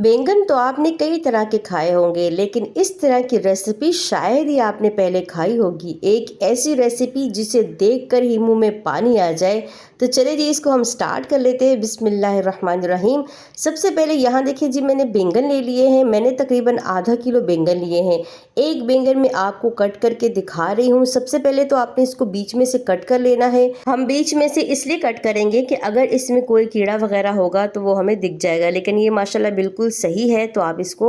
बैंगन तो आपने कई तरह के खाए होंगे, लेकिन इस तरह की रेसिपी शायद ही आपने पहले खाई होगी। एक ऐसी रेसिपी जिसे देखकर ही मुंह में पानी आ जाए। तो चलिए जी, इसको हम स्टार्ट कर लेते हैं। बिस्मिल्लाहिर्रहमानिर्रहीम। सबसे पहले यहाँ देखिए जी, मैंने बैंगन ले लिए हैं। मैंने तकरीबन आधा किलो बैंगन लिए हैं। एक बैंगन में आपको कट करके दिखा रही हूँ। सबसे पहले तो आपने इसको बीच में से कट कर लेना है। हम बीच में से इसलिए कट करेंगे कि अगर इसमें कोई कीड़ा वगैरह होगा तो वो हमें दिख जाएगा, लेकिन ये माशाल्लाह बिल्कुल सही है। तो आप इसको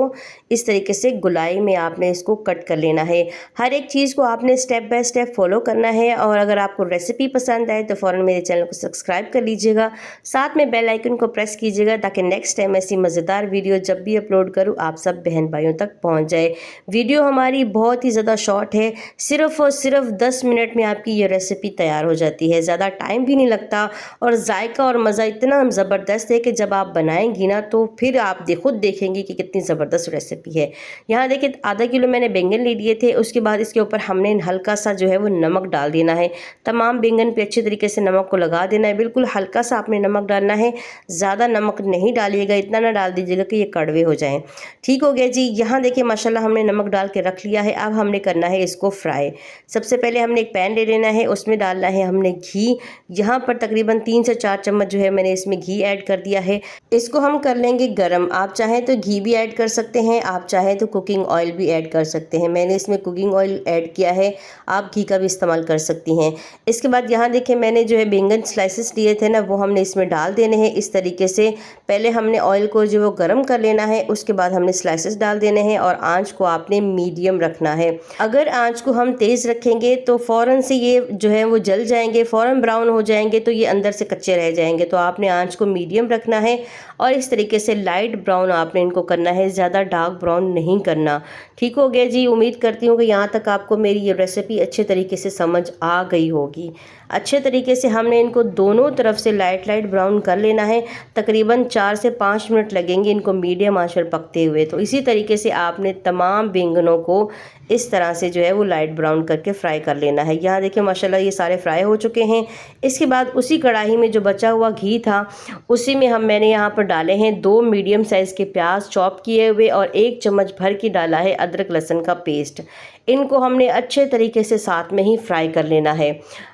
इस तरीके से गुलाई में आपने इसको कट कर लेना है। हर एक चीज़ को आपने स्टेप बाय स्टेप फॉलो करना है। और अगर आपको रेसिपी पसंद आए तो फ़ौरन मेरे चैनल को सब्सक्राइब कर लीजिएगा, साथ में बेल आइकन को प्रेस कीजिएगा ताकि नेक्स्ट टाइम ऐसी मज़ेदार वीडियो जब भी अपलोड करूँ आप सब बहन भाइयों तक पहुँच जाए। वीडियो हमारी बहुत ही ज़्यादा शॉर्ट है, सिर्फ़ और सिर्फ 10 मिनट में आपकी ये रेसिपी तैयार हो जाती है। ज़्यादा टाइम भी नहीं लगता और जायका और मज़ा इतना ज़बरदस्त है कि जब आप बनाएंगी ना तो फिर आप खुद देखेंगे कि कितनी ज़बरदस्त रेसिपी है। यहाँ देखिए, आधा किलो मैंने बैंगन ले लिए थे। उसके बाद इसके ऊपर हमने हल्का सा जो है वो नमक डाल देना है। तमाम बैंगन पे अच्छे तरीके से नमक को लगा देना है। बिल्कुल हल्का सा आपने नमक डालना है, ज़्यादा नमक नहीं डालिएगा, इतना ना डाल दीजिएगा कि ये कड़वे हो जाएं। ठीक हो गया जी। यहाँ देखिए माशाल्लाह हमने नमक डाल के रख लिया है। अब हमने करना है इसको फ्राई। सबसे पहले हमने एक पैन ले लेना है, उसमें डालना है हमने घी। यहाँ पर तकरीबन 3 से 4 चम्मच जो है मैंने इसमें घी ऐड कर दिया है। इसको हम कर लेंगे गरम। आप चाहें तो घी भी ऐड कर सकते हैं, आप चाहें तो कुकिंग ऑयल भी ऐड कर सकते हैं। मैंने इसमें कुकिंग ऑयल ऐड किया है, आप घी का भी इस्तेमाल कर सकती हैं। इसके बाद यहाँ देखिए मैंने जो है बैंगन स्लाइसेस लिए थे ना, वो हमने इसमें डाल देने हैं इस तरीके से। पहले हमने ऑयल को जो वो गर्म कर लेना है, उसके बाद हमने स्लाइसेस डाल देने हैं और आंच को आपने मीडियम रखना है। अगर आंच को हम तेज़ रखेंगे तो फ़ौरन से ये जो है वो जल जाएंगे, फ़ौरन ब्राउन हो जाएंगे, तो ये अंदर से कच्चे रह जाएंगे। तो आपने आंच को मीडियम रखना है और इस तरीके से लाइट ब्राउन आपने इनको करना है, ज़्यादा डार्क ब्राउन नहीं करना। ठीक हो गया जी। उम्मीद करती हूँ कि यहाँ तक आपको मेरी ये रेसिपी अच्छे तरीके से समझ आ गई होगी। अच्छे तरीके से हमने इनको दोनों तरफ से लाइट ब्राउन कर लेना है। तकरीबन 4 से 5 मिनट लगेंगे इनको मीडियम आंच पर पकते हुए। तो इसी तरीके से आपने तमाम बैंगनों को इस तरह से जो है वो लाइट ब्राउन करके फ्राई कर लेना है। यहाँ देखिए माशाल्लाह ये सारे फ्राई हो चुके हैं। इसके बाद उसी कढ़ाई में जो बचा हुआ घी था उसी में मैंने यहाँ पर डाले हैं 2 मीडियम साइज़ के प्याज चॉप किए हुए और 1 चम्मच भर की डाला है अदरक लहसुन का पेस्ट। इनको हमने अच्छे तरीके से साथ में ही फ्राई कर लेना है।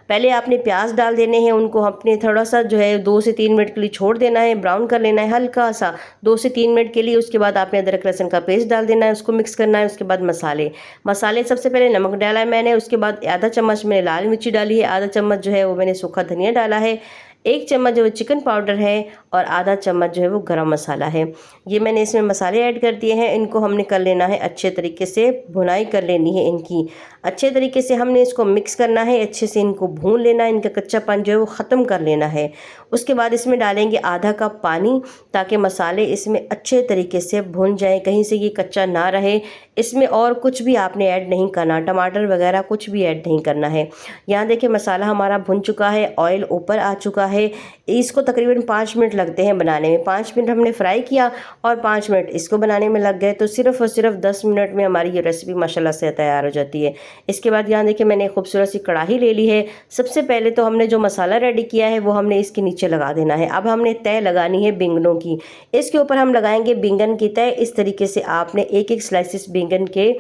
पहले आपने प्याज डाल देने हैं, उनको अपने थोड़ा सा जो है 2 से 3 मिनट के लिए छोड़ देना है, ब्राउन कर लेना है हल्का सा 2 से 3 मिनट के लिए। उसके बाद आपने अदरक लहसुन का पेस्ट डाल देना है, उसको मिक्स करना है। उसके बाद मसाले सबसे पहले नमक डाला है मैंने, उसके बाद आधा चम्मच मैंने लाल मिर्ची डाली है, आधा चम्मच जो है वो मैंने सूखा धनिया डाला है, 1 चम्मच जो है चिकन पाउडर है और आधा चम्मच जो है वो गरम मसाला है। ये मैंने इसमें मसाले ऐड कर दिए हैं। इनको हमने कर लेना है अच्छे तरीके से, भुनाई कर लेनी है इनकी। अच्छे तरीके से हमने इसको मिक्स करना है, अच्छे से इनको भून लेना है, इनका कच्चापन जो है वो ख़त्म कर लेना है। उसके बाद इसमें डालेंगे आधा कप पानी ताकि मसाले इसमें अच्छे तरीके से भुन जाए, कहीं से ये कच्चा ना रहे। इसमें और कुछ भी आपने ऐड नहीं करना, टमाटर वगैरह कुछ भी ऐड नहीं करना है। यहाँ देखिए मसाला हमारा भुन चुका है, ऑयल ऊपर आ चुका है। इसको तकरीबन 5 मिनट लगते हैं बनाने में। 5 मिनट हमने फ्राई किया और 5 मिनट इसको बनाने में लग गए, तो सिर्फ़ और सिर्फ 10 मिनट में हमारी ये रेसिपी माशाल्लाह से तैयार हो जाती है। इसके बाद यहाँ देखिए मैंने खूबसूरत सी कढ़ाई ले ली है। सबसे पहले तो हमने जो मसाला रेडी किया है वो हमने इसके नीचे लगा देना है। अब हमने तय लगानी है बैंगनों की। इसके ऊपर हम लगाएंगे बैंगन की तय। इस तरीके से आपने एक एक स्लाइसिस बैंगन के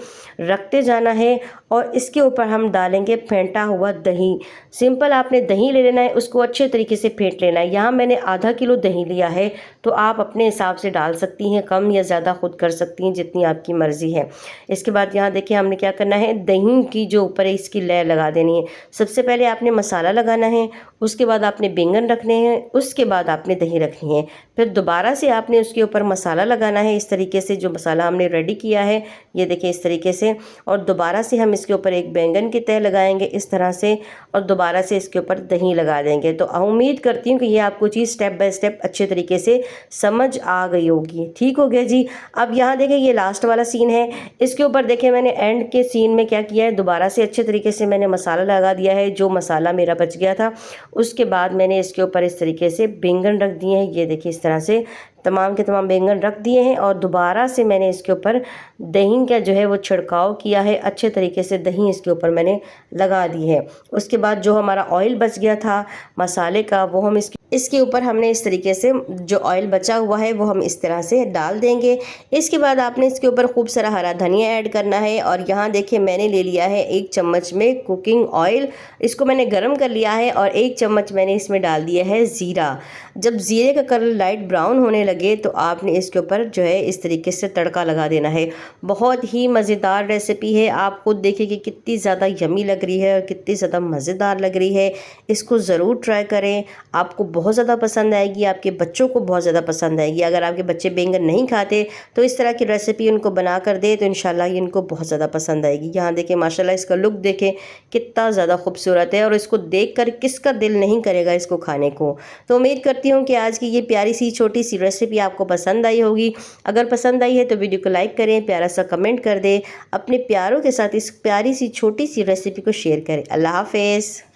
रखते जाना है और इसके ऊपर हम डालेंगे फेंटा हुआ दही। सिंपल आपने दही ले लेना है, उसको अच्छे तरीके से फेंट लेना है। यहाँ मैंने आधा किलो दही लिया है, तो आप अपने हिसाब से डाल सकती हैं, कम या ज़्यादा खुद कर सकती हैं, जितनी आपकी मर्ज़ी है। इसके बाद यहाँ देखिए हमने क्या करना है, दही की जो ऊपर है इसकी लेयर लगा देनी है। सबसे पहले आपने मसाला लगाना है, उसके बाद आपने बैंगन रखने हैं, उसके बाद आपने दही रखनी है, फिर दोबारा से आपने उसके ऊपर मसाला लगाना है। इस तरीके से जो मसाला हमने रेडी किया है ये देखिए इस तरीके से, और दोबारा से हम इसके ऊपर एक बैंगन की तय लगाएंगे इस तरह से, और दोबारा से इसके ऊपर दही लगा देंगे। तो उम्मीद करती हूँ कि ये आपको चीज़ स्टेप बाय स्टेप अच्छे तरीके से समझ आ गई होगी। ठीक हो गया जी। अब यहाँ देखें ये लास्ट वाला सीन है। इसके ऊपर देखें मैंने एंड के सीन में क्या किया है, दोबारा से अच्छे तरीके से मैंने मसाला लगा दिया है, जो मसाला मेरा बच गया था। उसके बाद मैंने इसके ऊपर इस तरीके से बैंगन रख दिए हैं। ये देखिए इस तरह से तमाम के तमाम बैंगन रख दिए हैं और दोबारा से मैंने इसके ऊपर दही का जो है वो छिड़काव किया है। अच्छे तरीके से दही इसके ऊपर मैंने लगा दी है। उसके बाद जो हमारा ऑयल बच गया था मसाले का वो हम इसके इसके ऊपर हमने इस तरीके से जो ऑयल बचा हुआ है वो हम इस तरह से डाल देंगे। इसके बाद आपने इसके ऊपर खूब सारा हरा धनिया ऐड करना है और यहाँ देखिए मैंने ले लिया है 1 चम्मच में कुकिंग ऑयल, इसको मैंने गरम कर लिया है और 1 चम्मच मैंने इसमें डाल दिया है ज़ीरा। जब ज़ीरे का कलर लाइट ब्राउन होने लगे तो आपने इसके ऊपर जो है इस तरीके से तड़का लगा देना है। बहुत ही मज़ेदार रेसिपी है, आप खुद देखिए कि कितनी ज़्यादा यमी लग रही है और कितनी ज़्यादा मज़ेदार लग रही है। इसको ज़रूर ट्राई करें, आपको बहुत ज़्यादा पसंद आएगी, आपके बच्चों को बहुत ज़्यादा पसंद आएगी। अगर आपके बच्चे बैंगन नहीं खाते तो इस तरह की रेसिपी उनको बना कर दे तो इंशाल्लाह ये इनको बहुत ज़्यादा पसंद आएगी। यहाँ देखें माशाल्लाह इसका लुक देखें कितना ज़्यादा खूबसूरत है और इसको देखकर किसका दिल नहीं करेगा इसको खाने को। तो उम्मीद करती हूँ कि आज की ये प्यारी सी छोटी सी रेसिपी आपको पसंद आई होगी। अगर पसंद आई है तो वीडियो को लाइक करें, प्यारा सा कमेंट कर दें, अपने प्यारों के साथ इस प्यारी सी छोटी सी रेसिपी को शेयर करें। अल्लाह हाफ़िज़।